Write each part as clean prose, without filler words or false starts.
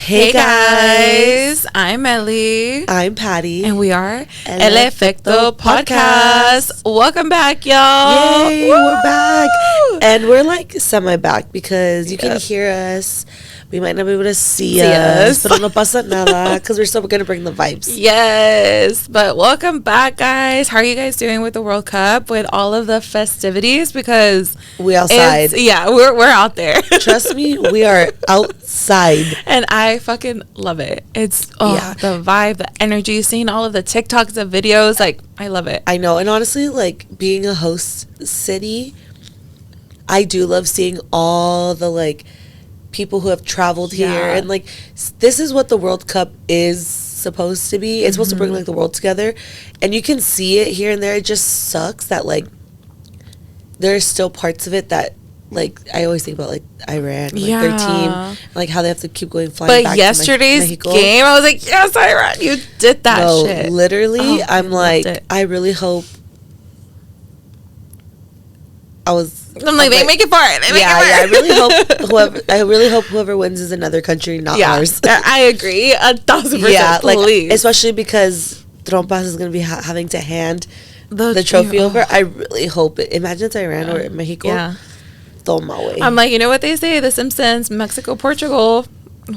Hey guys, I'm Mely. I'm Patty. And we are El Efecto Podcast. Welcome back, y'all. Yay, we're back. And we're like semi-back because you can hear us. We might not be able to see us. Pero no pasa nada because we're still going to bring the vibes. Yes, but welcome back, guys. How are you guys doing with the World Cup, with all of the festivities? Because we outside. We're out there. Trust me, we are outside. And I fucking love it. It's the vibe, the energy, seeing all of the TikToks, the videos. Like, I love it. I know. And honestly, like, being a host city, I do love seeing all the, like, people who have traveled here. And, like, this is what the World Cup is supposed to be. It's supposed to bring, like, the world together. And you can see it here and there. It just sucks that, like, there's still parts of it that, like, I always think about, like, Iran, like, their team, like, how they have to keep flying back to yesterday's Mexico. Game, I was like, yes, Iran, you did that shit. Literally, I'm like, I really hope they make it for it. I really hope whoever wins is another country, not ours. I agree 1,000%. Yeah, please. Like, especially because Trompas is going to be having to hand the trophy over. I really hope it. Imagine it's Iran or Mexico. Yeah. Toma way. I'm like, you know what they say? The Simpsons, Mexico, Portugal.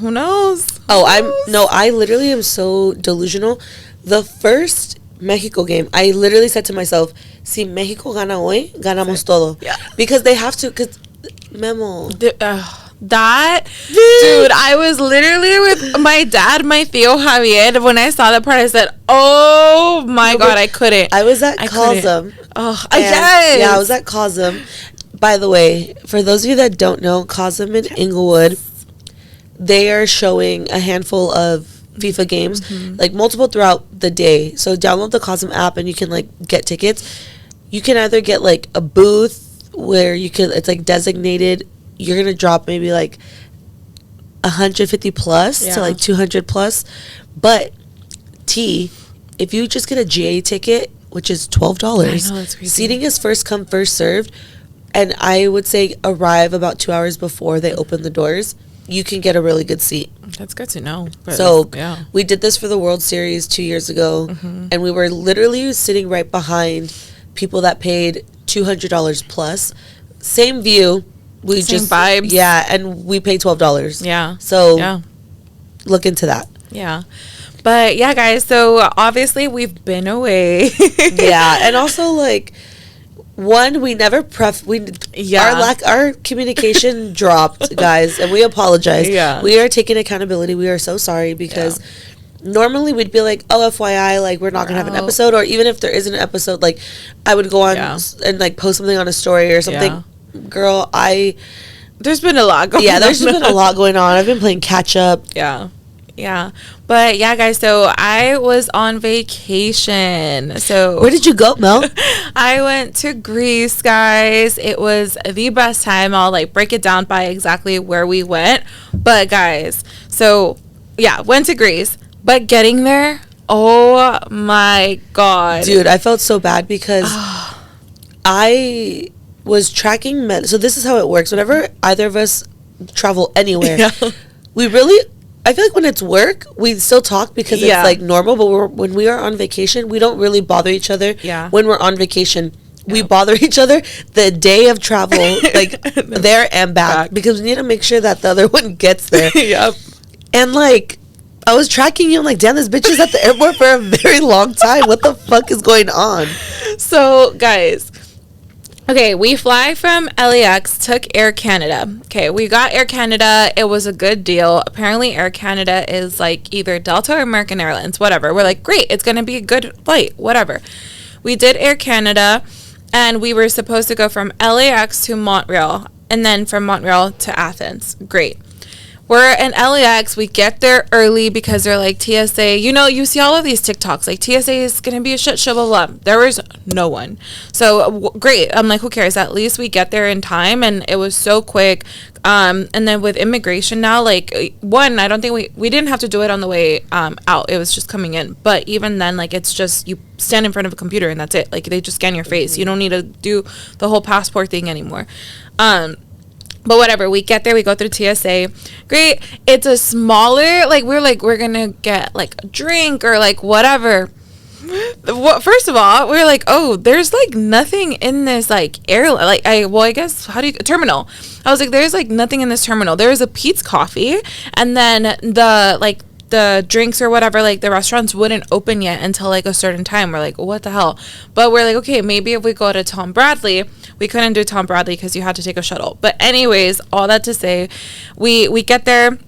Who knows? I literally am so delusional. The first Mexico game, I literally said to myself, si Mexico gana hoy, ganamos todo. Yeah. Because they have to, because Memo. Dude, I was literally with my dad, my Tío Javier. When I saw that part, I said, oh my God, I couldn't. I was at Cosm. Oh, yes. Yeah, I was at Cosm. By the way, for those of you that don't know, Cosm in Inglewood, they are showing a handful of FIFA games, like multiple throughout the day. So download the Cosm app and you can like get tickets. You can either get like a booth where it's like designated. You're gonna drop maybe like 150 plus to like 200 plus. But if you just get a GA ticket, which is $12, I know, that's crazy. Seating is first come first served. And I would say arrive about 2 hours before they open the doors. You can get a really good seat. That's good to know. So we did this for the World Series 2 years ago. And we were literally sitting right behind people that paid $200 plus. Same view. Same vibes. Yeah, and we paid $12. Yeah. So look into that. Yeah. But yeah, guys, so obviously we've been away. Yeah, and also like... One, we never our communication dropped, guys, and we apologize. Yeah. We are taking accountability. We are so sorry because normally we'd be like, oh, FYI, like we're not going to have an episode, or even if there isn't an episode, like I would go on and like post something on a story or something. Yeah. Girl, there's been a lot going on. Yeah, there's been a lot going on. I've been playing catch up. Yeah. But yeah, guys, so I was on vacation. So where did you go, Mel? I went to Greece, guys. It was the best time. I'll like break it down by exactly where we went. But guys, so yeah, went to Greece. But getting there, oh my God. Dude, I felt so bad because I was tracking so this is how it works. Whenever either of us travel anywhere, I feel like when it's work, we still talk because it's like normal. But when we are on vacation, we don't really bother each other. Yeah. When we're on vacation, we bother each other the day of travel, like there and back, because we need to make sure that the other one gets there. Yep. And like, I was tracking you. I'm like, damn, this bitch is at the airport for a very long time. What the fuck is going on? So, guys. Okay, we fly from LAX, took Air Canada. Okay, we got Air Canada. It was a good deal. Apparently, Air Canada is like either Delta or American Airlines, whatever. We're like, great, it's going to be a good flight, whatever. We did Air Canada, and we were supposed to go from LAX to Montreal, and then from Montreal to Athens. Great. We're in LAX. We get there early because they're like TSA. You know, you see all of these TikToks. Like, TSA is going to be a shit show, blah, blah, blah. There was no one. So, great. I'm like, who cares? At least we get there in time. And it was so quick. And then with immigration now, like, one, I don't think we didn't have to do it on the way out. It was just coming in. But even then, like, it's just you stand in front of a computer and that's it. Like, they just scan your face. You don't need to do the whole passport thing anymore. But whatever, we get there, we go through TSA. Great. It's a smaller, like, we're gonna get, like, a drink or, like, whatever. First of all, we were like, oh, there's, like, nothing in this, like, airline. Like, I guess, terminal. I was like, there's, like, nothing in this terminal. There's a Pete's Coffee, and then the drinks or whatever, like, the restaurants wouldn't open yet until, like, a certain time. We're like, what the hell? But we're like, okay, maybe if we go to Tom Bradley. We couldn't do Tom Bradley because you had to take a shuttle. But anyways, all that to say, we get there.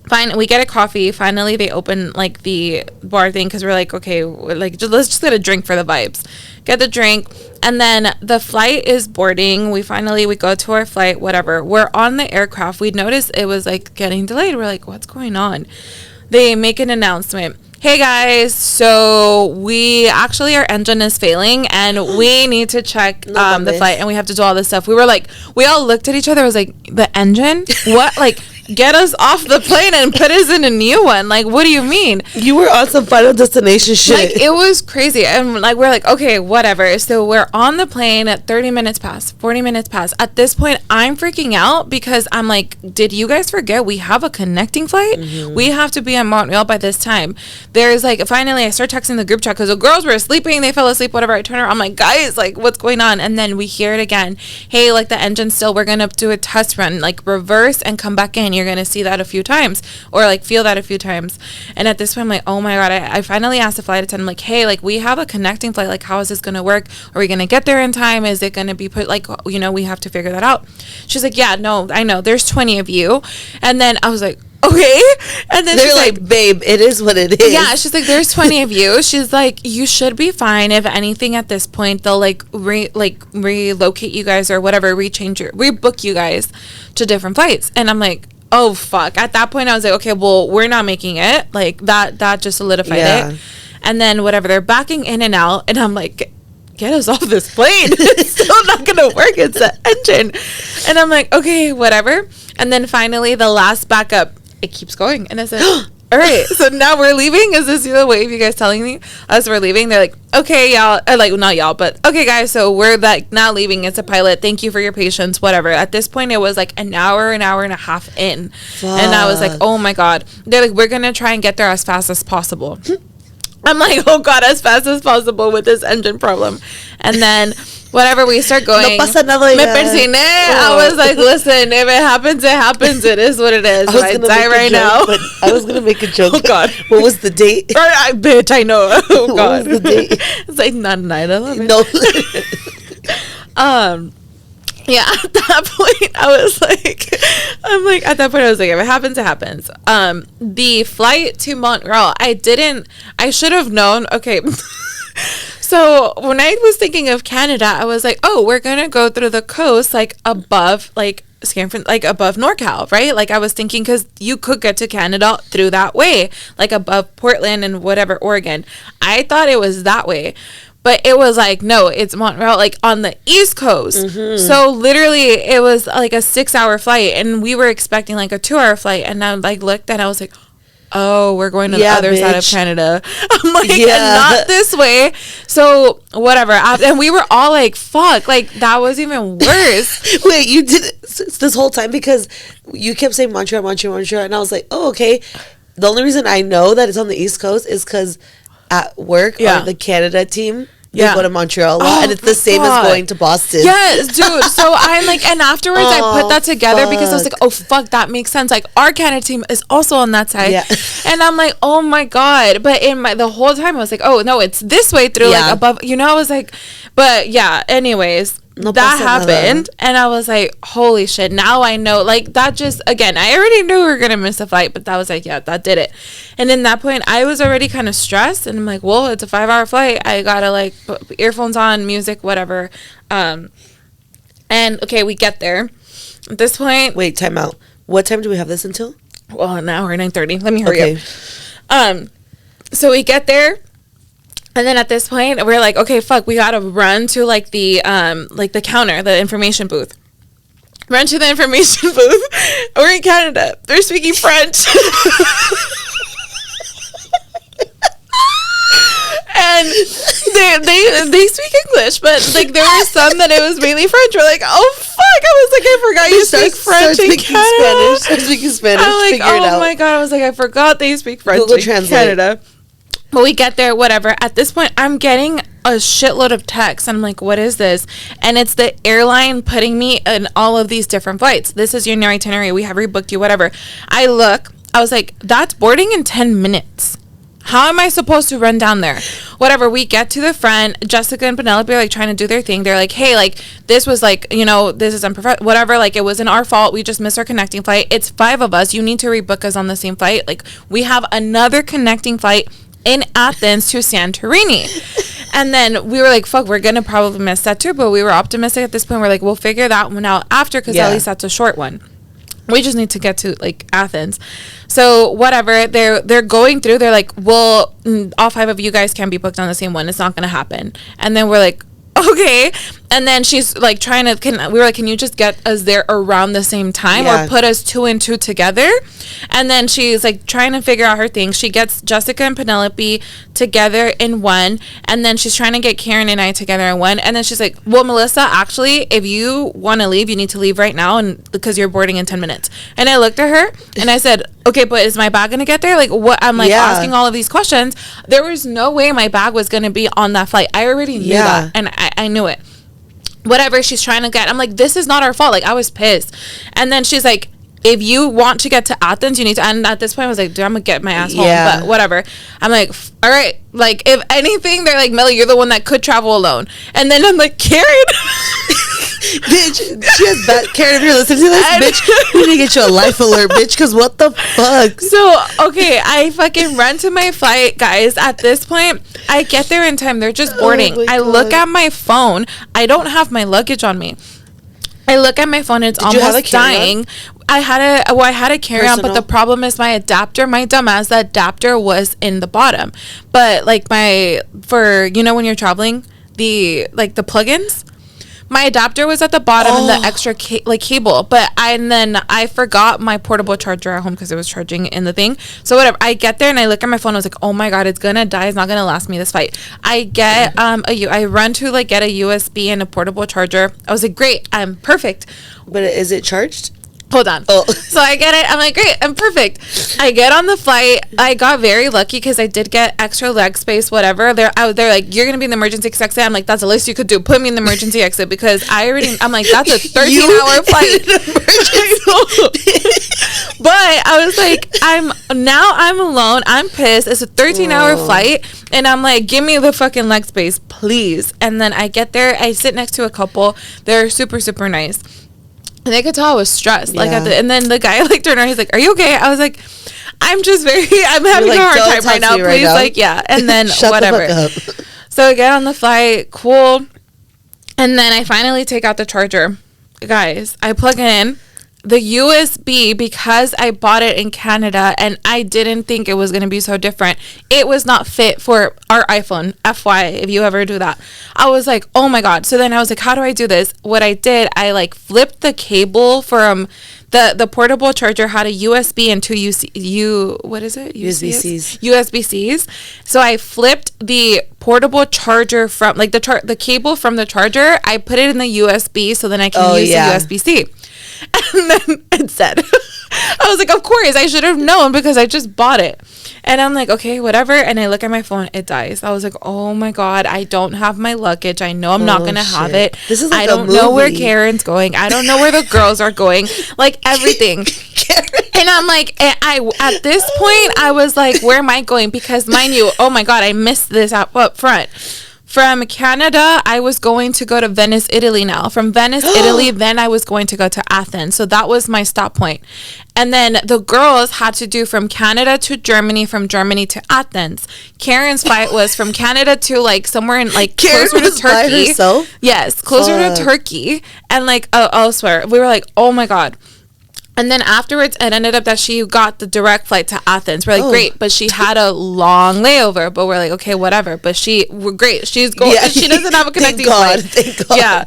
Fine, we get a coffee. Finally, they open, like, the bar thing because we're like, okay, like, let's just get a drink for the vibes. Get the drink, and then the flight is boarding. We go to our flight, whatever. We're on the aircraft. We noticed it was, like, getting delayed. We're like, what's going on? They make an announcement. Hey guys, so our engine is failing and we need to check the flight and we have to do all this stuff. We all looked at each other. I was like, the engine? What? Like, get us off the plane and put us in a new one. Like, what do you mean? You were on some Final Destination shit. Like, it was crazy. And, like, we're like, okay, whatever. So we're on the plane at 30 minutes past, 40 minutes past. At this point, I'm freaking out because I'm like, did you guys forget we have a connecting flight? Mm-hmm. We have to be in Montreal by this time. There's, like, finally, I start texting the group chat because the girls were sleeping. They fell asleep, whatever. I turn around. I'm like, guys, like, what's going on? And then we hear it again. Hey, like, the engine's still, we're going to do a test run. Like, reverse and come back in. You're going to see that a few times or, like, feel that a few times. And at this point, I'm like, oh, my God. I finally asked the flight attendant, like, hey, like, we have a connecting flight. Like, how is this going to work? Are we going to get there in time? Is it going to be put, like, you know, we have to figure that out. She's like, yeah, no, I know. There's 20 of you. And then I was like, okay. And then they're like, babe, it is what it is. Yeah, she's like, there's 20 of you. She's like, you should be fine. If anything, at this point, they'll relocate you guys or whatever, rebook you guys to different flights. And I'm like, oh fuck. At that point, I was like, okay, well, we're not making it. Like, that just solidified it. And then whatever, they're backing in and out, and I'm like, get us off this plane. It's still not gonna work. It's the engine. And I'm like, okay, whatever. And then finally, the last backup, it keeps going. And I said, all right, so now we're leaving. Is this the wave you guys telling me as we're leaving? They're like, okay, y'all. Like, not y'all, but okay, guys. So we're like not leaving. It's a pilot. Thank you for your patience. Whatever. At this point, it was like an hour and a half in. Fuck. And I was like, oh my God. They're like, we're going to try and get there as fast as possible. I'm like, oh God, as fast as possible with this engine problem. And then whatever, we start going. No pasa nada ya. I was like, listen, if it happens, it happens. It is what it is. I die right now. But I was going to make a joke. Oh God. What was the date? Bitch, I know. Oh God. What was the date? It's like not 9/11. No. Yeah, at that point, I was like, if it happens, it happens. The flight to Montreal, I should have known. Okay. So when I was thinking of Canada, I was like, oh, we're going to go through the coast, like above, like above NorCal, right? Like I was thinking, because you could get to Canada through that way, like above Portland and whatever, Oregon. I thought it was that way. But it was like, no, it's Montreal, like on the East Coast. Mm-hmm. So literally it was like a 6-hour flight and we were expecting like a 2-hour flight. And I like looked and I was like, oh, we're going to the other side of Canada. I'm like, not this way. So whatever. And we were all like, fuck, like that was even worse. Wait, you did it this whole time because you kept saying Montreal. And I was like, oh, okay. The only reason I know that it's on the East Coast is because at work on the Canada team, they go to Montreal a lot, and it's the same as going to Boston. Yes, dude. So I'm like, and afterwards I put that together because I was like, oh fuck, that makes sense. Like our Canada team is also on that side, and I'm like, oh my God. But the whole time I was like, oh no, it's this way through like above. You know, I was like, but yeah. Anyways. That happened and I was like, holy shit, now I know. Like that just, again, I already knew we were gonna miss a flight, but that was like, yeah, that did it. And in that point I was already kind of stressed and I'm like, well, it's a 5-hour flight, I gotta like put earphones on, music, whatever. And okay, we get there at this point. Wait, time out. What time do we have this until? Well, an hour, 9:30. Let me hurry up. So we get there. And then at this point, we're like, okay, fuck, we gotta run to like the counter, the information booth. Run to the information booth. We're in Canada. They're speaking French. And they speak English, but like there were some that it was mainly French. We're like, oh fuck. I was like, I forgot you speak French in Canada. Start speaking Spanish. I'm like, figure it out. oh my God. I was like, I forgot they speak French Google in Translate. Canada. But we get there, whatever. At this point, I'm getting a shitload of texts. I'm like, what is this? And it's the airline putting me in all of these different flights. This is your new itinerary. We have rebooked you, whatever. I look. I was like, that's boarding in 10 minutes. How am I supposed to run down there? Whatever. We get to the front. Jessica and Penelope are like trying to do their thing. They're like, hey, like this was like, you know, this is unprofessional. Whatever. Like it wasn't our fault. We just missed our connecting flight. It's 5 of us. You need to rebook us on the same flight. Like we have another connecting flight in Athens to Santorini. And then we were like, fuck, we're going to probably miss that too. But we were optimistic at this point. We're like, we'll figure that one out after because at least that's a short one. We just need to get to like Athens. So whatever, they're going through. They're like, well, all 5 of you guys can't be booked on the same one. It's not going to happen. And then we're like, okay. And then she's like trying to, we were like, can you just get us there around the same time or put us 2 and 2 together? And then she's like trying to figure out her thing. She gets Jessica and Penelope together in one. And then she's trying to get Karen and I together in one. And then she's like, well, Melissa, actually, if you want to leave, you need to leave right now. And because you're boarding in 10 minutes. And I looked at her and I said, okay, but is my bag going to get there? Like what? I'm like asking all of these questions. There was no way my bag was going to be on that flight. I already knew that. And I knew it. Whatever she's trying to get. I'm like, this is not our fault. Like, I was pissed. And then she's like, if you want to get to Athens, you need to. And at this point, I was like, dude, I'm going to get my ass home. But whatever. I'm like, all right. Like, if anything, they're like, Mely, you're the one that could travel alone. And then I'm like, Karen. Bitch, she has bad. Karen, if you're listening to this, bitch, we need to get you a life alert, bitch, because what the fuck? So, okay, I fucking run to my flight, guys. At this point, I get there in time. They're just boarding. I look at my phone. I don't have my luggage on me. I look at my phone. It's almost dying. I had a carry-on, but the problem is my adapter, my dumbass, the adapter was in the bottom. But, like, you know when you're traveling, the plugins? My adapter was at the bottom and the extra cable, and then I forgot my portable charger at home because it was charging in the thing. So whatever, I get there and I look at my phone. I was like, oh my God, it's gonna die. It's not gonna last me this fight. I get I run to like get a USB and a portable charger. I was like, great, I'm perfect. But is it charged? Hold on. Oh. So I get it. I'm like, great, I'm perfect. I get on the flight. I got very lucky because I did get extra leg space, whatever. They're like, you're going to be in the emergency exit. I'm like, that's the least you could do. Put me in the emergency exit because I'm like, that's a 13-hour flight. But I was like, I'm alone. I'm pissed. It's a 13-hour flight. And I'm like, give me the fucking leg space, please. And then I get there. I sit next to a couple. They're super, super nice. And they could tell I was stressed. Like, and then the guy like turned around. He's like, "Are you okay?" I was like, I'm having a hard time right now. Please, like, yeah. And then whatever. So I get on the flight, cool. And then I finally take out the charger, guys. I plug it in. The USB, because I bought it in Canada and I didn't think it was going to be so different, it was not fit for our iPhone. FY, if you ever do that. I was like, oh my God. So then I was like, how do I do this? What I did, I like flipped the cable from the portable charger had a USB and 2 USB-Cs. USB-Cs. So I flipped the portable charger from like the cable from the charger. I put it in the USB so then I can use the USB-C. And then it said, I was like, of course, I should have known because I just bought it. And I'm like, okay, whatever. And I look at my phone, it dies. I was like, oh my God, I don't have my luggage. I know I'm not going to have it. This is like I don't know where Karen's going. I don't know where the girls are going. Like everything. And I'm like, at this point, I was like, where am I going? Because mind you, oh my God, I missed this up front. From Canada, I was going to go to Venice, Italy now. From Venice, Italy, then I was going to go to Athens. So that was my stop point. And then the girls had to do from Canada to Germany, from Germany to Athens. Karen's flight was from Canada to like somewhere in like closer to Turkey. By herself? Yes, closer to Turkey. And like elsewhere. We were like, oh my God. And then afterwards, it ended up that she got the direct flight to Athens. We're like, great. But she had a long layover. But we're like, okay, whatever. But we're great. She's going. Yeah. She doesn't have a connecting flight. Thank God. Yeah.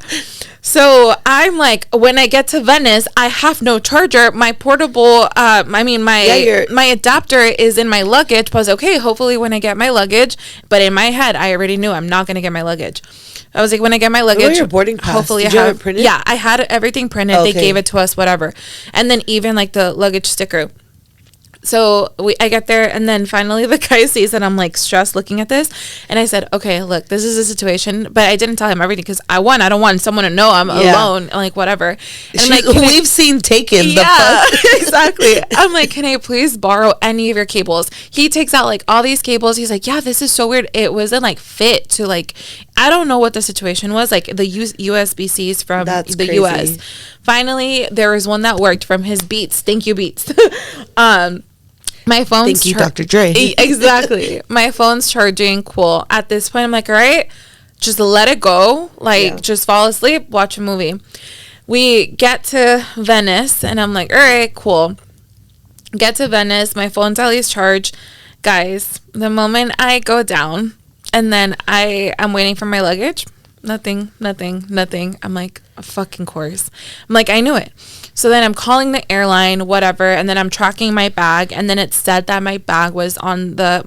So I'm like, when I get to Venice, I have no charger. My portable, my adapter is in my luggage. But I was okay, hopefully when I get my luggage. But in my head, I already knew I'm not going to get my luggage. I was like, when I get my What luggage, about your boarding pass? hopefully Did I you have have it printed? Yeah, I had everything printed. Okay. They gave it to us, whatever. And then even like the luggage sticker. So I get there, and then finally the guy sees that I'm like stressed looking at this, and I said, okay, look, this is a situation, but I didn't tell him everything because I don't want someone to know I'm alone, like whatever. And I'm like, we've seen Taken. Yeah, exactly. I'm like, can I please borrow any of your cables? He takes out like all these cables. He's like, yeah, this is so weird. It wasn't like fit to like, I don't know what the situation was, like the USB-Cs from the crazy. US. Finally, there was one that worked from his Beats. Thank you, Beats. My phone's Thank you, Dr. Dre. Exactly. My phone's charging. Cool. At this point, I'm like, all right, just let it go. Like, just fall asleep, watch a movie. We get to Venice, and I'm like, all right, cool. Get to Venice. My phone's at least charged. Guys, the moment I go down, and then I'm waiting for my luggage, nothing. I'm like, a fucking course. I'm like, I knew it. So then I'm calling the airline, whatever, and then I'm tracking my bag, and then it said that my bag was on the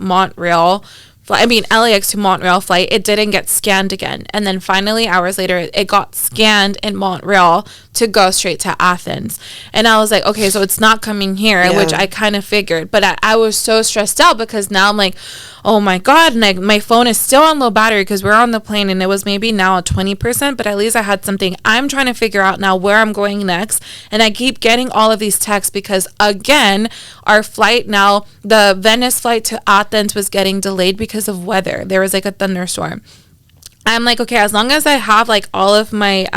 LAX to Montreal flight. It didn't get scanned again. And then finally, hours later, it got scanned in Montreal to go straight to Athens. And I was like, okay, so it's not coming here, which I kind of figured. But I was so stressed out because now I'm like, oh my God, and my phone is still on low battery because we're on the plane, and it was maybe now at 20%, but at least I had something. I'm trying to figure out now where I'm going next. And I keep getting all of these texts because, again, our flight now, the Venice flight to Athens was getting delayed because of weather. There was like a thunderstorm. I'm like, okay, as long as I have like all of my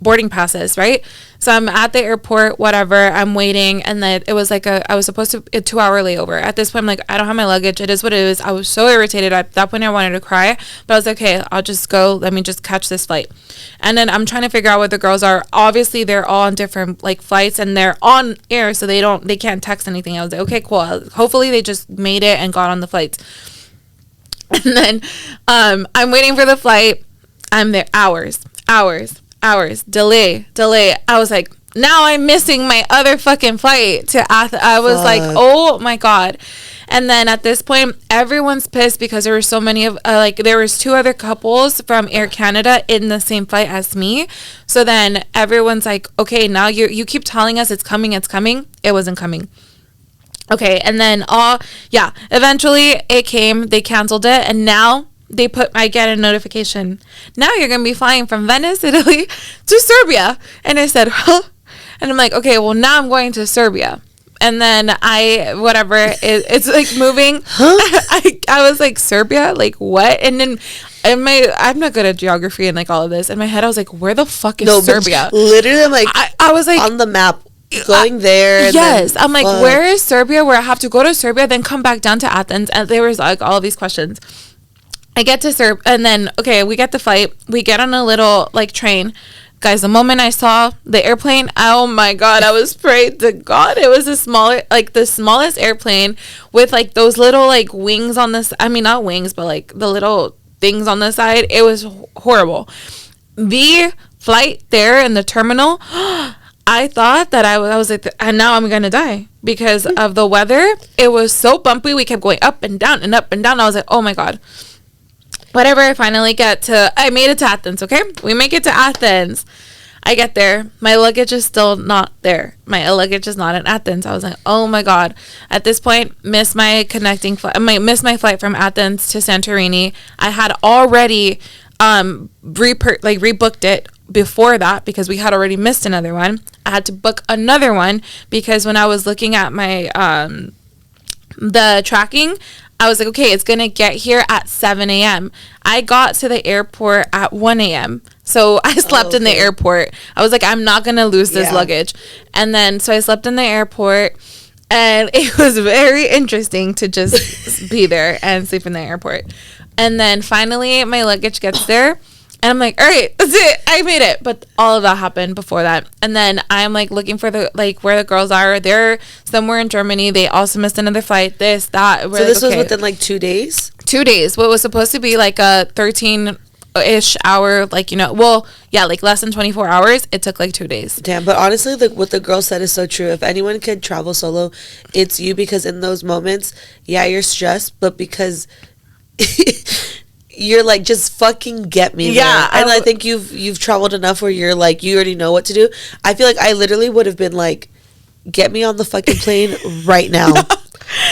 boarding passes, right? So I'm at the airport, whatever, I'm waiting, and then it was like I was supposed to a 2-hour layover. At this point, I'm like, I don't have my luggage. It is what it is. I was so irritated. At that point, I wanted to cry, but I was like, okay, I'll just go. Let me just catch this flight. And then I'm trying to figure out what the girls are. Obviously, they're all on different like flights, and they're on air, so they can't text anything. I was like, okay, cool. Hopefully, they just made it and got on the flights. And then I'm waiting for the flight. I'm there hours, delay. I was like, now I'm missing my other fucking flight to Athens. I was like, oh my God. And then at this point, everyone's pissed because there were so many of there was 2 other couples from Air Canada in the same flight as me. So then everyone's like, okay, now you keep telling us it's coming. It wasn't coming. Okay, and then eventually it came. They canceled it, and now I get a notification. Now you're going to be flying from Venice, Italy to Serbia. And I said, huh? And I'm like, okay, well, now I'm going to Serbia. And then it's like moving. Huh? I was like, Serbia? Like what? And then I'm not good at geography and like all of this. In my head, I was like, where the fuck is Serbia? Literally, I'm like, I was like, on the map. Going there. Yes. I'm like, where is Serbia? Where I have to go to Serbia, then come back down to Athens. And there was like all of these questions. I get to Serbia, and then, okay, we get the flight. We get on a little like train. Guys, the moment I saw the airplane, oh my God, I was praying to God. It was the smallest airplane with like those little like wings on this. I mean, not wings, but like the little things on the side. It was horrible. The flight there in the terminal, I thought that I was like, and now I'm going to die because of the weather. It was so bumpy. We kept going up and down and up and down. I was like, oh my God. Whatever, I finally I made it to Athens, okay? We make it to Athens. I get there. My luggage is still not there. My luggage is not in Athens. I was like, oh my God. At this point, missed my my flight from Athens to Santorini. I had already rebooked it before that because we had already missed another one. I had to book another one because when I was looking at my the tracking, I was like, okay, it's going to get here at 7 a.m. I got to the airport at 1 a.m. So I slept in the airport. I was like, I'm not going to lose this luggage. And then, so I slept in the airport, and it was very interesting to just be there and sleep in the airport. And then finally my luggage gets there. And I'm like, all right, that's it. I made it. But all of that happened before that. And then I'm like looking for where the girls are. They're somewhere in Germany. They also missed another flight. This, that. We're so this was within like 2 days? 2 days. What was supposed to be like a 13-ish hour, like less than 24 hours. It took like 2 days. Damn, but honestly, like what the girl said is so true. If anyone could travel solo, it's you, because in those moments, you're stressed, but because you're like, just fucking get me Yeah, there. And I think you've traveled enough where you're like, you already know what to do. I feel like I literally would have been like, get me on the fucking plane right now.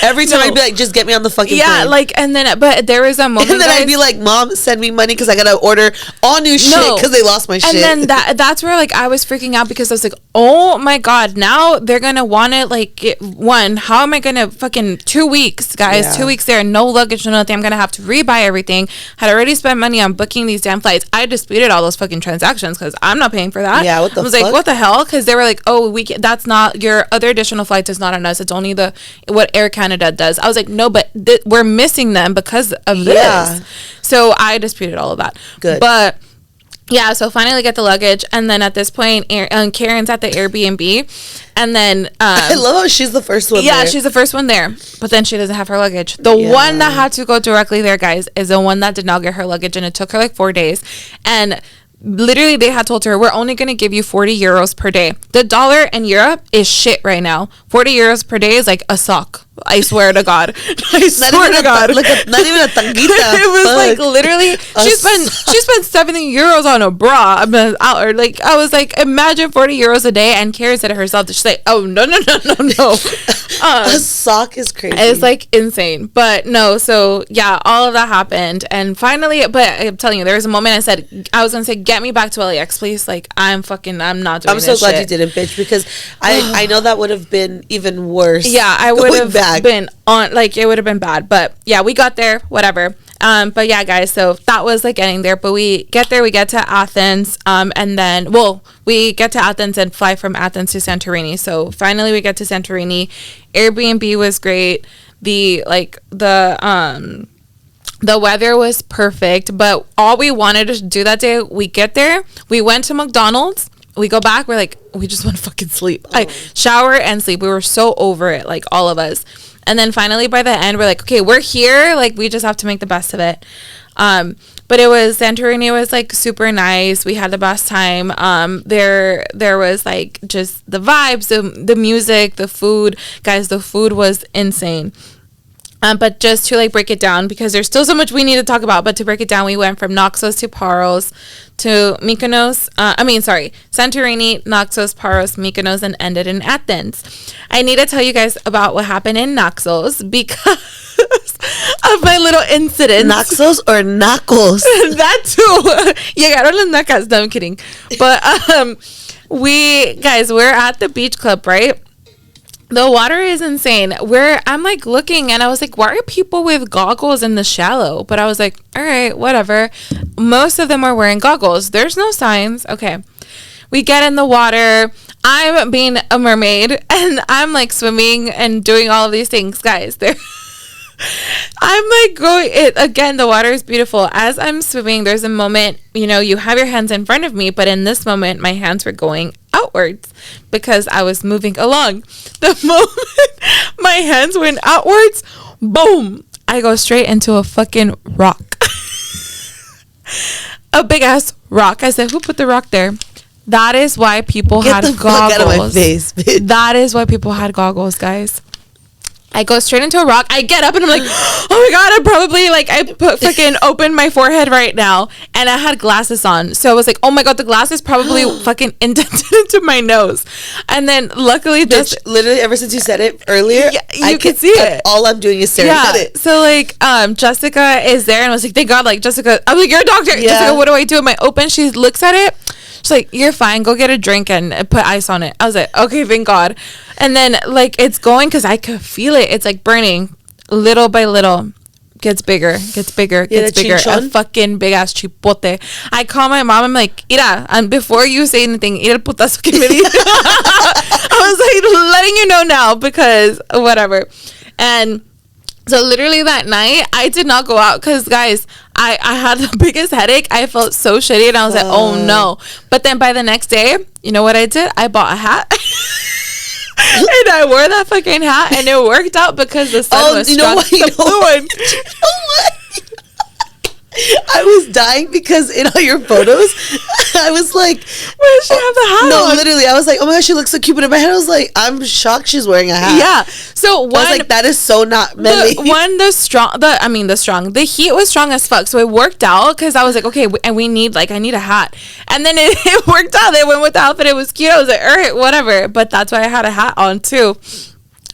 Every time I'd be like, just get me on the fucking plane. Yeah, like, and then, but there was a moment, and then guys, I'd be like, Mom, send me money because I gotta order all new shit because they lost my shit. And then that's where, like, I was freaking out because I was like, oh my God, now they're gonna want it, like, how am I gonna fucking 2 weeks, guys, 2 weeks there, no luggage, no nothing, I'm gonna have to rebuy everything. Had already spent money on booking these damn flights. I disputed all those fucking transactions because I'm not paying for that. Yeah, what the fuck? I was like, what the hell? Because they were like, oh, that's not, your other additional flights is not on us, it's only what Air Canada does. I was like, no, but we're missing them because of this. So I disputed all of that. Good. But yeah, so finally get the luggage, and then at this point, Karen's at the Airbnb, and then I love how she's the first one. Yeah, she's the first one there, but then she doesn't have her luggage. The one that had to go directly there, guys, is the one that did not get her luggage, and it took her like 4 days, and literally they had told her, we're only going to give you 40 euros per day. The dollar in Europe is shit right now. 40 euros per day is like a sock. I swear to God. I swear to God. Not even a tanguita. It was like literally, she spent 70 euros on a bra. I was like, imagine 40 euros a day, and Karen said it herself. She's like, oh, no. A sock is crazy. It's like insane. But no, so yeah, all of that happened. And finally, but I'm telling you, there was a moment I was going to say, get me back to LAX, please. Like, I'm not doing this I'm so glad you didn't, bitch, because I know that would have been even worse. Yeah, I would have been on, like, it would have been bad. But yeah, we got there, whatever. But yeah, guys, so that was like getting there. But we get there, we get to Athens, and then, we get to Athens and fly from Athens to Santorini. So finally we get to Santorini. Airbnb was great. The weather was perfect, but all we wanted to do that day, we get there, we went to McDonald's, we go back, we're like, we just want to fucking sleep. I shower and sleep. We were so over it, like, all of us. And then finally by the end, we're like, okay, we're here, like, we just have to make the best of it. But Santorini was like super nice. We had the best time. There was like just the vibes, the music, the food. Guys, the food was insane. But just to like break it down, because there's still so much we need to talk about, but to break it down, we went from Naxos to Paros to Mykonos. Santorini, Naxos, Paros, Mykonos, and ended in Athens. I need to tell you guys about what happened in Naxos because of my little incident. Naxos or Nacos? That too. Llegaron las nacas. No, I'm kidding. But we're at the beach club, right? The water is insane. I'm like looking, and I was like, why are people with goggles in the shallow? But I was like, all right, whatever. Most of them are wearing goggles. There's no signs. Okay. We get in the water. I'm being a mermaid, and I'm like swimming and doing all of these things, guys. I'm like going it again. The water is beautiful. As I'm swimming, there's a moment, you have your hands in front of me, but in this moment, my hands were going outwards because I was moving along. The moment my hands went outwards, boom, I go straight into a fucking rock. A big ass rock. I said, who put the rock there? That is why people had goggles. Get the fuck out of my face, bitch. That is why people had goggles, guys. I go straight into a rock. I get up and I'm like, oh my God, I opened my forehead right now. And I had glasses on. So I was like, oh my God, the glasses probably fucking indented into my nose. And then luckily literally ever since you said it earlier, you could see it. All I'm doing is staring at it. So like, Jessica is there and I was like, thank God, like Jessica, I was like, you're a doctor. Yeah. Jessica, what do I do? Am I open? She looks at it. She's like, you're fine. Go get a drink and put ice on it. I was like, okay, thank God. And then, like, it's going because I could feel it. It's, like, burning little by little. Gets bigger. A fucking big-ass chipote. I call my mom. I'm like, Ira, and before you say anything, Ira el putazo que me di. I was, like, letting you know now because whatever. And so literally that night, I did not go out because, guys, I had the biggest headache. I felt so shitty, and I was like, oh, no. But then by the next day, you know what I did? I bought a hat. And I wore that fucking hat, and it worked out because the sun was struck the blue one. You know what? I was dying because in all your photos, I was like, where does she have the hat on? No, literally, I was like, oh my gosh, she looks so cute. But in my head, I was like, I'm shocked she's wearing a hat. Yeah. So one, I was like, that is so not Mely. The heat was strong as fuck. So it worked out because I was like, okay, and I need a hat. And then it worked out. They went with the outfit. It was cute. I was like, all right, whatever. But that's why I had a hat on too.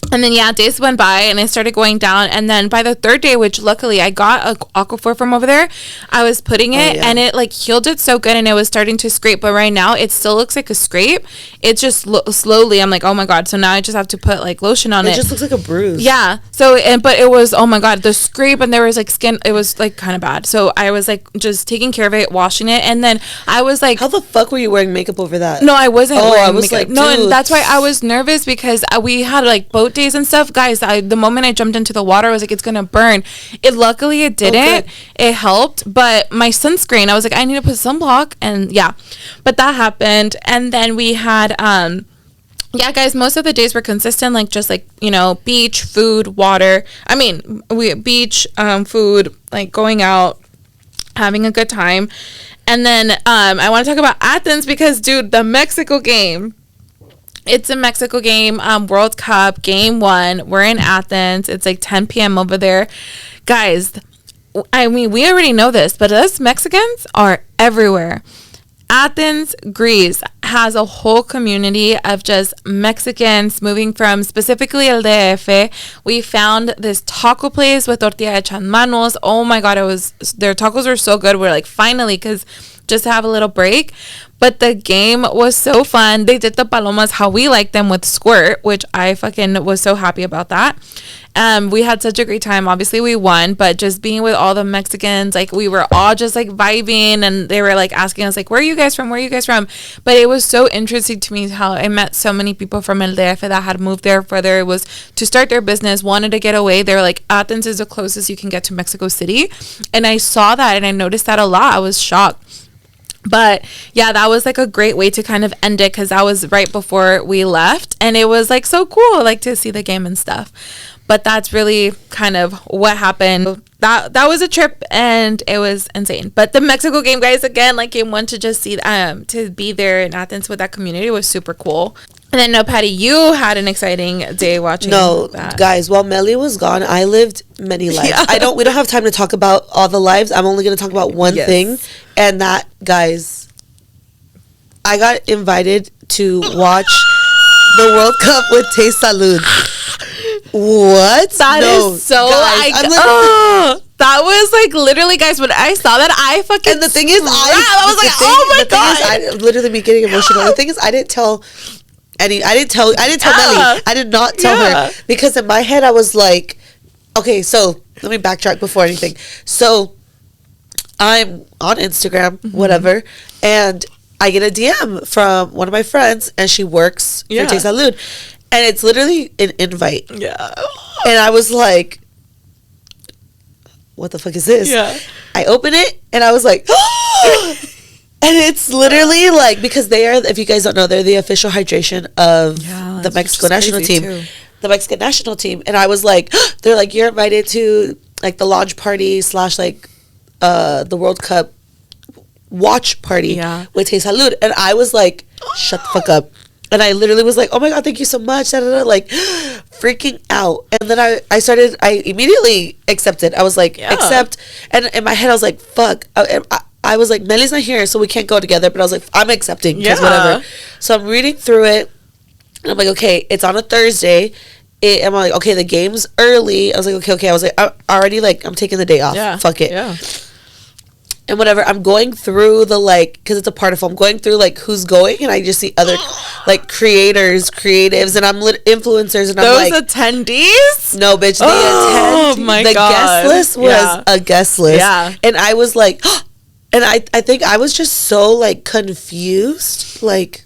And then, days went by and it started going down. And then by the third day, which luckily I got a Aquaphor from over there, I was putting it and it like healed it so good and it was starting to scrape. But right now it still looks like a scrape. It just slowly, I'm like, oh my God. So now I just have to put like lotion on it. It just looks like a bruise. Yeah. So, but it was, oh my God, the scrape and there was like skin. It was like kind of bad. So I was like just taking care of it, washing it. And then I was like, how the fuck were you wearing makeup over that? No, I wasn't wearing makeup. Like, no, and that's why I was nervous because we had like boat days and stuff. Guys, the moment I jumped into the water, I was like, it's gonna burn. Luckily it didn't. It helped, but my sunscreen, I was like, I need to put sunblock, and but that happened. And then we had guys, most of the days were consistent, like just like, beach, food, water. I mean, beach, food, like going out, having a good time. And then I want to talk about Athens because, dude, the Mexico game. It's a Mexico game, World Cup, game 1. We're in Athens. It's like 10 p.m. over there. Guys, I mean, we already know this, but us Mexicans are everywhere. Athens, Greece has a whole community of just Mexicans moving from specifically El DF. We found this taco place with tortilla hechas manos. Oh my God, their tacos were so good. We're like, finally, because just to have a little break. But the game was so fun. They did the palomas how we like them with squirt, which I fucking was so happy about that. We had such a great time. Obviously we won, but just being with all the Mexicans, like we were all just like vibing and they were like asking us like, where are you guys from? But it was so interesting to me how I met so many people from El DF that had moved there, whether it was to start their business, wanted to get away. They were like, Athens is the closest you can get to Mexico City. And I saw that and I noticed that a lot. I was shocked. But that was like a great way to kind of end it because that was right before we left and it was like so cool like to see the game and stuff. But that's really kind of what happened. That was a trip and it was insane. But the Mexico game, guys, again, like game 1 to just see to be there in Athens with that community was super cool. And then, no, Patty, you had an exciting day watching that. Guys, while Mely was gone, I lived many lives. Yeah. We don't have time to talk about all the lives. I'm only going to talk about one thing. And that, guys, I got invited to watch the World Cup with Tay Salud. What? That is so... Guys, that was like literally, guys, when I saw that, I fucking... And the thing is, I was like, oh my God. I literally be getting emotional. The thing is, I didn't tell Mely. I did not tell her because in my head I was like, okay, so let me backtrack before anything. So I'm on Instagram, whatever, and I get a DM from one of my friends, and she works for Tay Salud, and it's literally an invite. Yeah, and I was like, what the fuck is this? Yeah, I open it and I was like. And it's literally like, because they are, if you guys don't know, they're the official hydration of the Mexico national team. The Mexican national team. And I was like, they're like, you're invited to like the launch party / like the World Cup watch party with Tay Salud. And I was like, shut the fuck up. And I literally was like, oh my God, thank you so much. Like freaking out. And then I immediately accepted. I was like, accept. And in my head, I was like, fuck. I was like, Mely's not here, so we can't go together. But I was like, I'm accepting, because whatever. So I'm reading through it, and I'm like, okay, it's on a Thursday. I'm like, okay, the game's early. I was like, okay. I was like, I'm taking the day off. Yeah. Fuck it. Yeah. And whatever, I'm going through the, like, because it's a part of I'm going through, like, who's going, and I just see other, like, creatives, and I'm influencers, and I'm like... Those attendees? No, bitch, the guest list was a guest list. Yeah. And I was like... And I think I was just so, like, confused. Like...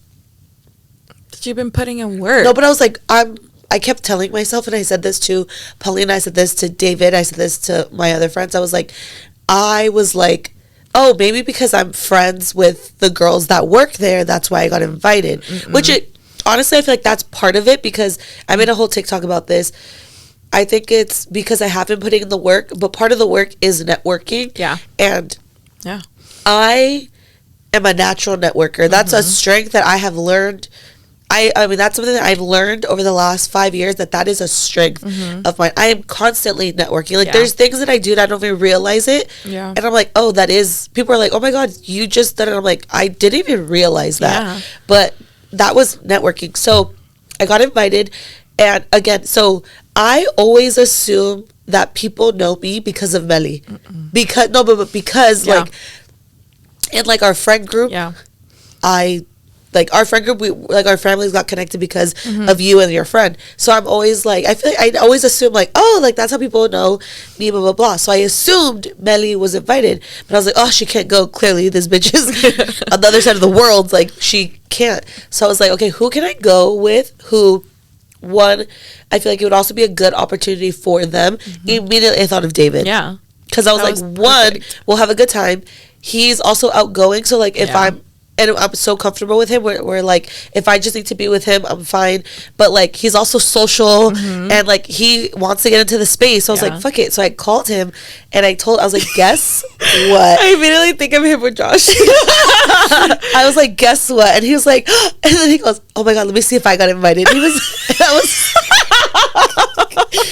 That you've been putting in work. No, but I was like, I kept telling myself, and I said this to Paulina, I said this to David, I said this to my other friends. I was like, oh, maybe because I'm friends with the girls that work there, that's why I got invited. Which, honestly, I feel like that's part of it, because I made a whole TikTok about this. I think it's because I have been putting in the work, but part of the work is networking. Yeah. And I am a natural networker. That's a strength that I have learned. I mean, that's something that I've learned over the last 5 years, that is a strength of mine. I am constantly networking. Like, there's things that I do and I don't even realize it. Yeah. And I'm like, oh, that is, people are like, oh my God, you just did it. I'm like, I didn't even realize that. Yeah. But that was networking. So I got invited. And again, so I always assume that people know me because of Mely. Because, no, but because, like, in, like, our friend group, like, our friend group, our families got connected because of you and your friend. So I'm always like, I feel like I always assume like, oh, like, that's how people know me, blah, blah, blah. So I assumed Mely was invited. But I was like, oh, she can't go. Clearly, this bitch is on the other side of the world. Like, she can't. So I was like, okay, who can I go with who, one, I feel like it would also be a good opportunity for them. Immediately, I thought of David. Yeah. Because I was like, one, we'll have a good time. He's also outgoing. So, like, if I'm so comfortable with him where like, if I just need to be with him, I'm fine. But like, he's also social and like, he wants to get into the space. So I was like, fuck it. So I called him and I was like, guess what? I immediately think of him with Josh. I was like, guess what? And he was like, and then he goes, oh my God, let me see if I got invited. He was,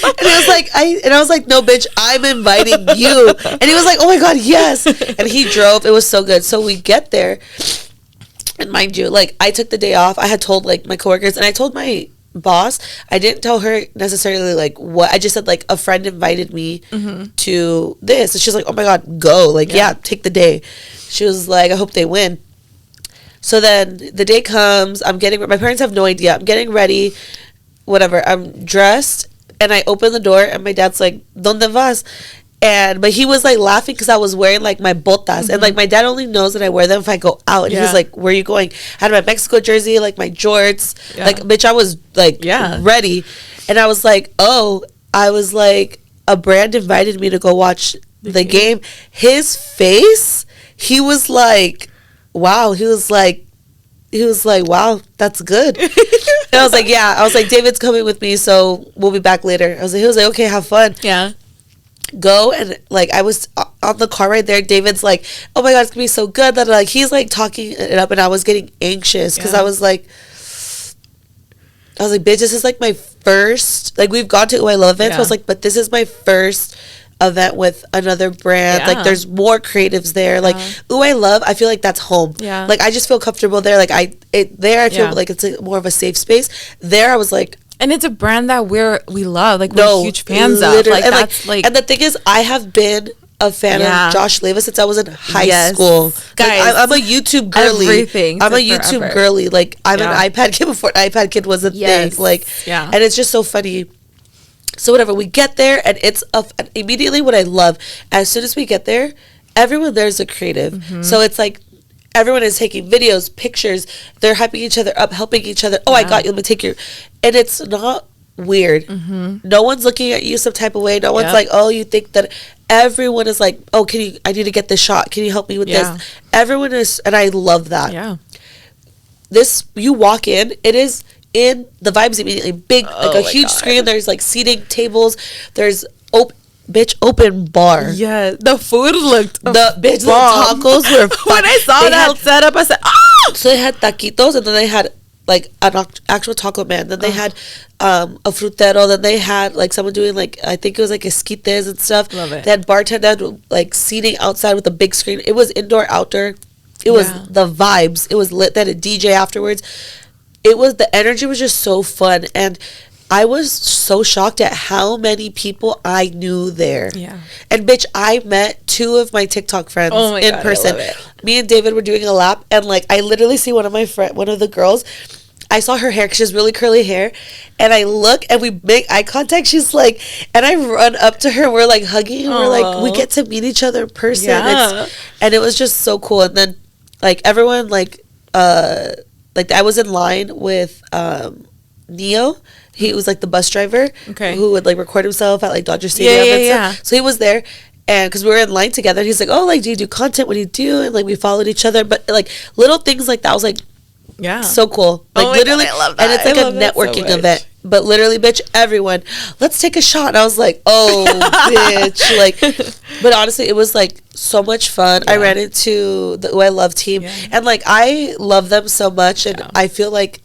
and he was like, I was like, no, bitch, I'm inviting you. And he was like, oh my God, yes. And he drove. It was so good. So we get there. And mind you, like, I took the day off. I had told, like, my coworkers, and I told my boss. I didn't tell her necessarily, like, what. I just said, like, a friend invited me to this. And she's like, oh, my God, go. Like, yeah, take the day. She was like, I hope they win. So then the day comes. My parents have no idea. I'm getting ready, whatever. I'm dressed, and I open the door, and my dad's like, ¿Dónde vas? But he was like laughing because I was wearing like my botas and like my dad only knows that I wear them if I go out. And he was like, where are you going? I had my Mexico jersey, like my jorts, like, bitch, I was like ready. And I was like, a brand invited me to go watch the game. His face, he was like, wow. He was like, wow, that's good. And I was like, yeah. I was like, David's coming with me, so we'll be back later. He was like, okay, have fun. Yeah. Go. And like, I was on the car right there. David's like, oh my God, it's gonna be so good. That like, he's like talking it up, and I was getting anxious because I was like, bitch, this is like my first, like, we've gone to Ooh I Love events. I was like, but this is my first event with another brand. Like, there's more creatives there. Like, Ooh I Love, I feel like that's home. Like, I just feel comfortable there. Like, I feel like it's more of a safe space. There I was like, and it's a brand that we love. Like, we're huge fans of. Like, and that's like, and the thing is, I have been a fan of Josh Leva since I was in high school. Guys, like, I'm a YouTube girly. I'm a YouTube girly. Like, I'm an iPad kid before an iPad kid was a thing. Like, and it's just so funny. So whatever, we get there, and it's immediately what I love. As soon as we get there, everyone there's a creative. So it's like, everyone is taking videos, pictures. They're hyping each other up, helping each other. Oh, I got you. Let me take your... And it's not weird. No one's looking at you some type of way. No one's like, oh, you think that... Everyone is like, oh, I need to get this shot. Can you help me with this? Everyone is... And I love that. Yeah. You walk in, it is... in the vibes immediately. Big, like a huge screen. There's like seating tables. There's open bar. Yeah, the food looked the tacos were fun. When I saw that setup, I said, oh! So they had taquitos, and then they had like an actual taco man. Then they had a frutero. Then they had like someone doing like, I think it was like esquites and stuff. Love it. They had bartender, like seating outside with a big screen. It was indoor, outdoor. It was the vibes. It was lit. They had a DJ afterwards. The energy was just so fun, and I was so shocked at how many people I knew there. Yeah. And bitch, I met 2 of my TikTok friends in person. Me and David were doing a lap, and like, I literally see one of the girls. I saw her hair because she has really curly hair, and I look and we make eye contact. She's like, and I run up to her. We're like hugging, and we're like, we get to meet each other in person. Yeah. And it was just so cool. And then like everyone like I was in line with Neo. He was like the bus driver who would like record himself at like Dodger Stadium and stuff. So he was there, and because we were in line together, and he's like, oh, like, do you do content? What do you do? And like, we followed each other. But like little things like that, I was like, so cool. Like, literally, God, I love that. And it's like a networking event. But literally, bitch, everyone, let's take a shot. And I was like, oh, bitch. Like, but honestly, it was like so much fun. I ran into the I Love team. And like, I love them so much. And I feel like,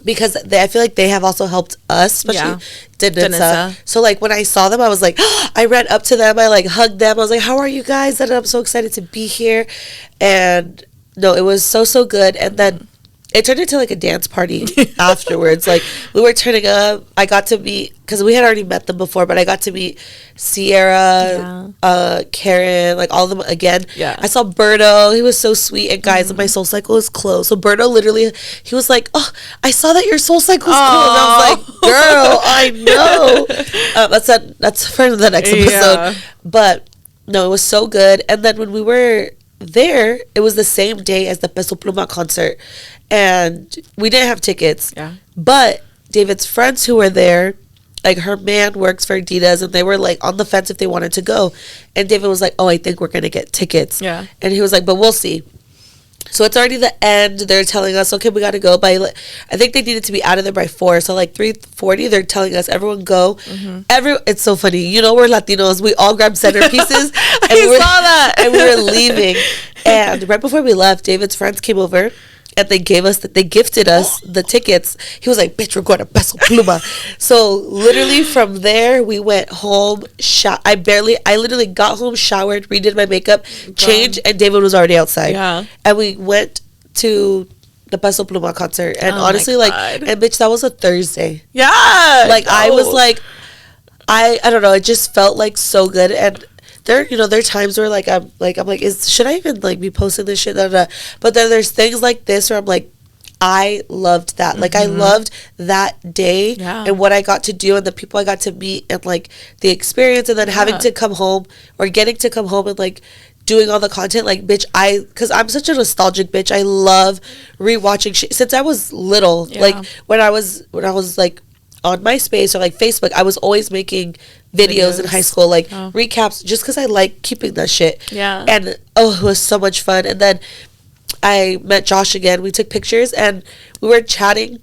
because I feel like they have also helped us, especially Denisa. So like when I saw them, I was like, I ran up to them. I like hugged them. I was like, how are you guys? And I'm so excited to be here. And no, it was so good. And then it turned into like a dance party afterwards. Like we were turning up. I got to meet, because we had already met them before, but I got to meet Sierra, Karen, like all of them again. I saw Berto. He was so sweet. And guys, my Soul Cycle is closed. So Berto literally, he was like, oh, I saw that your Soul Cycle is closed. And I was like, girl, I know. That's for the next episode. But no, it was so good. And then when we were there, it was the same day as the Peso Pluma concert. And we didn't have tickets. But David's friends who were there, like her man works for Adidas, and they were like on the fence if they wanted to go. And David was like, oh, I think we're going to get tickets. And he was like, but we'll see. So it's already the end. They're telling us, okay, we got to go by, I think they needed to be out of there by 4. So like 3:40, they're telling us, everyone go. It's so funny. You know, we're Latinos. We all grabbed centerpieces. I saw that. And we were leaving. And right before we left, David's friends came over. And they gifted us the tickets. He was like, bitch, we're going to Peso Pluma. So literally from there, we went home. I literally got home, showered, redid my makeup, changed, and David was already outside. And we went to the Peso Pluma concert. And honestly, like, and bitch, that was a Thursday. Like, I was like, I don't know. It just felt like so good. And there are times where like I'm like should I even like be posting this shit? But then there's things like this where I'm like, I loved that. Like I loved that day and what I got to do and the people I got to meet and like the experience, and then having to come home or getting to come home and like doing all the content. Like, bitch, because I'm such a nostalgic bitch. I love rewatching shit since I was little. Like when I was like on MySpace or like Facebook, I was always making videos in high school, like recaps, just because I like keeping that shit. And it was so much fun. And then I met Josh again. We took pictures and we were chatting.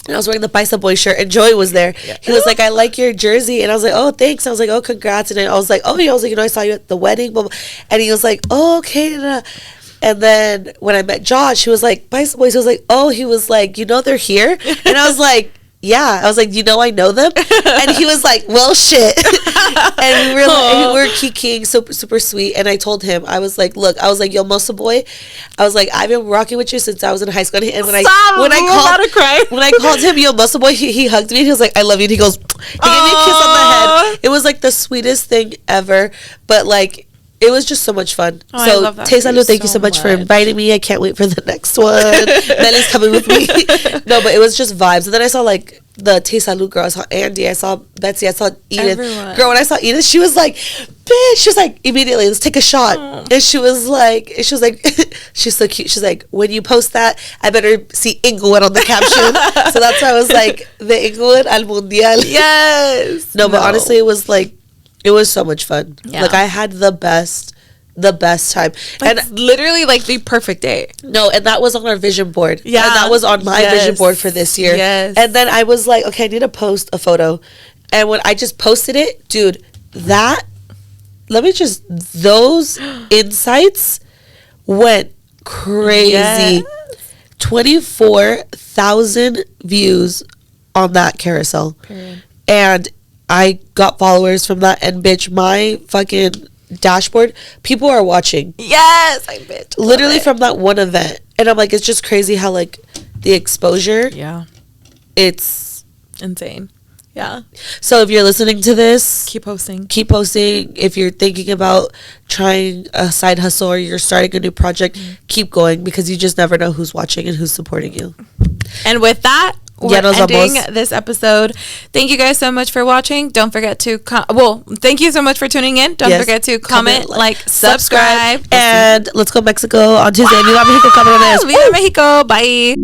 And I was wearing the Paisa Boy shirt, and Joey was there. He was like, I like your jersey. And I was like, oh, thanks. I was like, oh, congrats. And then I was like, oh, yeah. I was like, I saw you at the wedding. And he was like, oh, okay. And then when I met Josh, he was like, Paisa Boys. I was like, oh, he was like, they're here? And I was like, yeah. I was like, I know them? And he was like, well, shit. And we were kikiing, super, super sweet. And I told him, I was like, look, yo, Mosa Boy, I was like, I've been rocking with you since I was in high school. And when I called him, yo, Mosa Boy, he hugged me and he was like, I love you. And he goes, he gave me a kiss on the head. It was like the sweetest thing ever. But like, it was just so much fun. So, Te Salud, thank you so much for inviting me. I can't wait for the next one. Mely's coming with me. No, but it was just vibes. And then I saw like the Te Salud girl. I saw Andy. I saw Betsy. I saw Edith. Everyone. Girl, when I saw Edith, she was like, bitch. She was like, immediately, let's take a shot. And she was like, she's so cute. She's like, when you post that, I better see Inglewood on the caption. So that's why I was like, the Inglewood al Mundial. Yes. No, but honestly, it was like, it was so much fun. Like I had the best time. Like, and literally like the perfect day. No, and that was on our vision board. And that was on my vision board for this year. And then I was like, okay, I need to post a photo. And when I just posted it, dude, those insights went crazy. 24,000 views on that carousel. Period. And I got followers from that, and bitch, my fucking dashboard, people are watching. Yes, I bitch. Literally from that one event. And I'm like, it's just crazy how like the exposure. It's insane. Yeah. So if you're listening to this, keep posting. If you're thinking about trying a side hustle or you're starting a new project, keep going, because you just never know who's watching and who's supporting you. And with that, we're ending this episode. Thank you guys so much for watching. Don't forget to thank you so much for tuning in. Don't forget to comment, like, subscribe. And let's go Mexico on Tuesday. Viva Mexico. Viva Mexico. Bye.